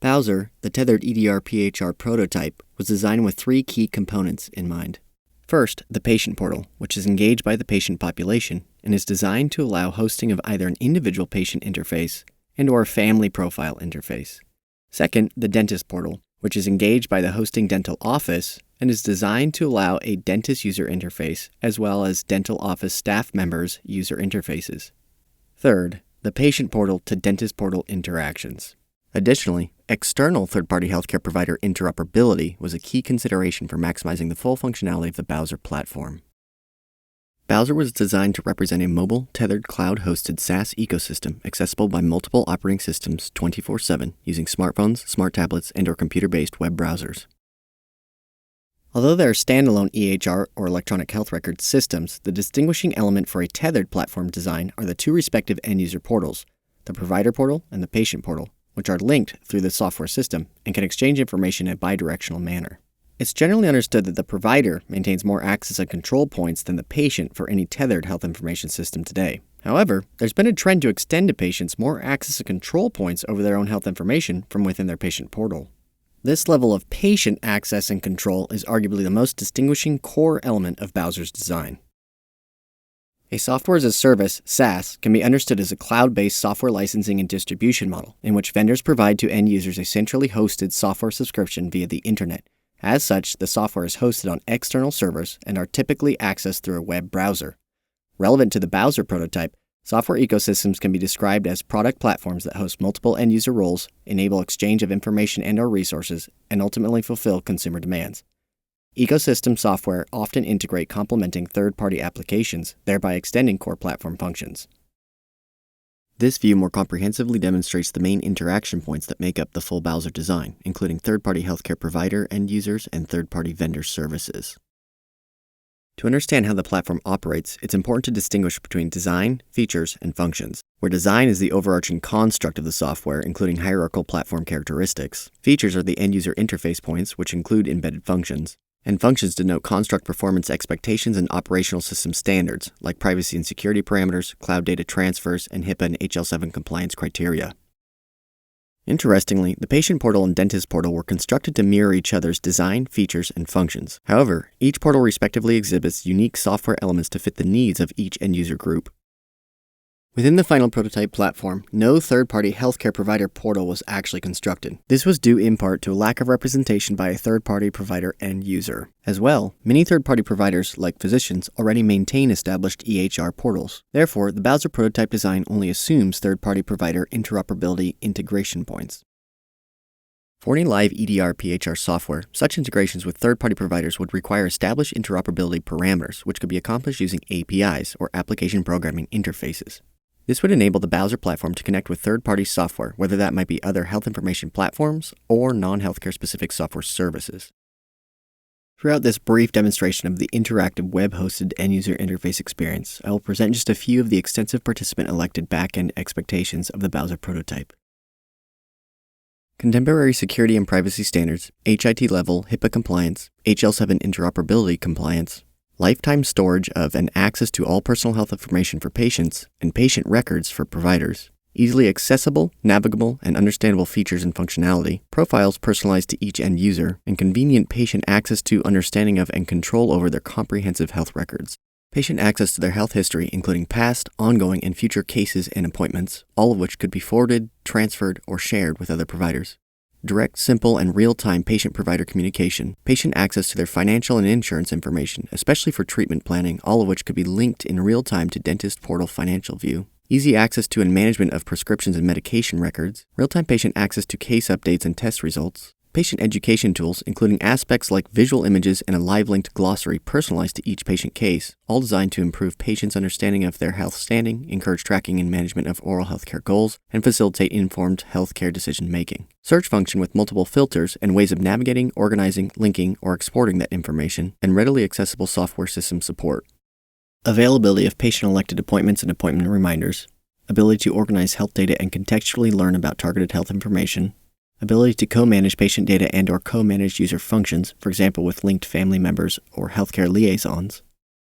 Bowser, the tethered EDR-PHR prototype, was designed with three key components in mind. First, the patient portal, which is engaged by the patient population and is designed to allow hosting of either an individual patient interface and/or a family profile interface. Second, the dentist portal, which is engaged by the hosting dental office and is designed to allow a dentist user interface as well as dental office staff members' user interfaces. Third, the patient portal to dentist portal interactions. Additionally, external third-party healthcare provider interoperability was a key consideration for maximizing the full functionality of the Bowser platform. Bowser was designed to represent a mobile, tethered, cloud-hosted SaaS ecosystem accessible by multiple operating systems 24/7 using smartphones, smart tablets, and/or computer-based web browsers. Although there are standalone EHR or electronic health record systems, the distinguishing element for a tethered platform design are the two respective end-user portals, the provider portal and the patient portal, which are linked through the software system and can exchange information in a bidirectional manner. It's generally understood that the provider maintains more access and control points than the patient for any tethered health information system today. However, there's been a trend to extend to patients more access and control points over their own health information from within their patient portal. This level of patient access and control is arguably the most distinguishing core element of Bowser's design. A software as a service, SaaS, can be understood as a cloud-based software licensing and distribution model in which vendors provide to end users a centrally hosted software subscription via the internet. As such, the software is hosted on external servers and are typically accessed through a web browser. Relevant to the Bowser prototype, software ecosystems can be described as product platforms that host multiple end-user roles, enable exchange of information and/or resources, and ultimately fulfill consumer demands. Ecosystem software often integrate complementing third-party applications, thereby extending core platform functions. This view more comprehensively demonstrates the main interaction points that make up the full Bowser design, including third-party healthcare provider end users and third-party vendor services. To understand how the platform operates, it's important to distinguish between design, features, and functions, where design is the overarching construct of the software, including hierarchical platform characteristics. Features are the end-user interface points, which include embedded functions. And functions denote construct performance expectations and operational system standards, like privacy and security parameters, cloud data transfers, and HIPAA and HL7 compliance criteria. Interestingly, the patient portal and dentist portal were constructed to mirror each other's design, features, and functions. However, each portal respectively exhibits unique software elements to fit the needs of each end-user group. Within the final prototype platform, no third-party healthcare provider portal was actually constructed. This was due in part to a lack of representation by a third-party provider end user. As well, many third-party providers, like physicians, already maintain established EHR portals. Therefore, the Bowser prototype design only assumes third-party provider interoperability integration points. For any live EDR-PHR software, such integrations with third-party providers would require established interoperability parameters, which could be accomplished using APIs, or application programming interfaces. This would enable the Bowser platform to connect with third-party software, whether that might be other health information platforms or non-healthcare specific software services. Throughout this brief demonstration of the interactive web-hosted end-user interface experience, I will present just a few of the extensive participant-elected back-end expectations of the Bowser prototype. Contemporary security and privacy standards, HIT level HIPAA compliance, HL7 interoperability compliance, lifetime storage of and access to all personal health information for patients, and patient records for providers, easily accessible, navigable, and understandable features and functionality, profiles personalized to each end user, and convenient patient access to, understanding of, and control over their comprehensive health records. Patient access to their health history, including past, ongoing, and future cases and appointments, all of which could be forwarded, transferred, or shared with other providers. Direct, simple, and real-time patient-provider communication, patient access to their financial and insurance information, especially for treatment planning, all of which could be linked in real time to Dentist Portal Financial View, easy access to and management of prescriptions and medication records, real-time patient access to case updates and test results, patient education tools, including aspects like visual images and a live-linked glossary personalized to each patient case, all designed to improve patients' understanding of their health standing, encourage tracking and management of oral healthcare goals, and facilitate informed healthcare decision-making. Search function with multiple filters and ways of navigating, organizing, linking, or exporting that information, and readily accessible software system support. Availability of patient-elected appointments and appointment reminders, ability to organize health data and contextually learn about targeted health information, ability to co-manage patient data and/or co-manage user functions, for example with linked family members or healthcare liaisons,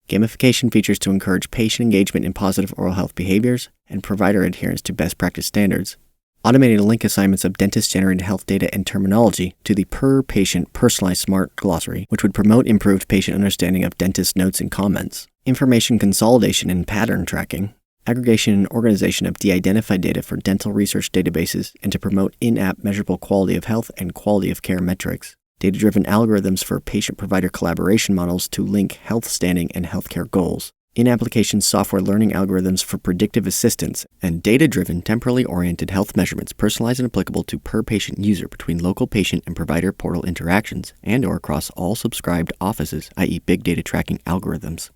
gamification features to encourage patient engagement in positive oral health behaviors, and provider adherence to best practice standards, automated link assignments of dentist-generated health data and terminology to the per-patient personalized smart glossary, which would promote improved patient understanding of dentist notes and comments, information consolidation and pattern tracking, aggregation and organization of de-identified data for dental research databases, and to promote in-app measurable quality of health and quality of care metrics, data-driven algorithms for patient-provider collaboration models to link health standing and healthcare goals, in-application software learning algorithms for predictive assistance, and data-driven temporally oriented health measurements personalized and applicable to per-patient user between local patient and provider portal interactions and/or across all subscribed offices, i.e. big data tracking algorithms.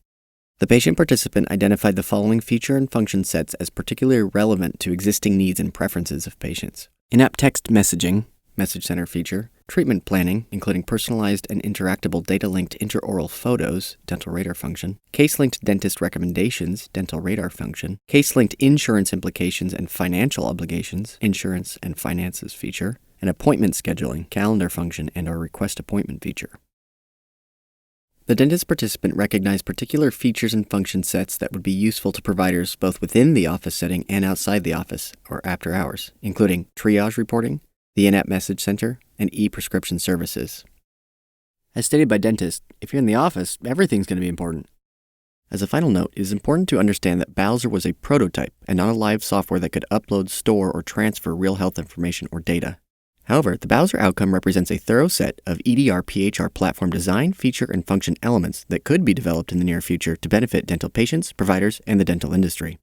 The patient participant identified the following feature and function sets as particularly relevant to existing needs and preferences of patients: in-app text messaging, message center feature, treatment planning, including personalized and interactable data-linked intraoral photos, dental radar function, case-linked dentist recommendations, dental radar function, case-linked insurance implications and financial obligations, insurance and finances feature, and appointment scheduling, calendar function, and our request appointment feature. The dentist participant recognized particular features and function sets that would be useful to providers both within the office setting and outside the office or after hours, including triage reporting, the in-app message center, and e-prescription services. As stated by dentists, if you're in the office, everything's going to be important. As a final note, it is important to understand that Bowser was a prototype and not a live software that could upload, store, or transfer real health information or data. However, the Bowser outcome represents a thorough set of EDR-PHR platform design, feature, and function elements that could be developed in the near future to benefit dental patients, providers, and the dental industry.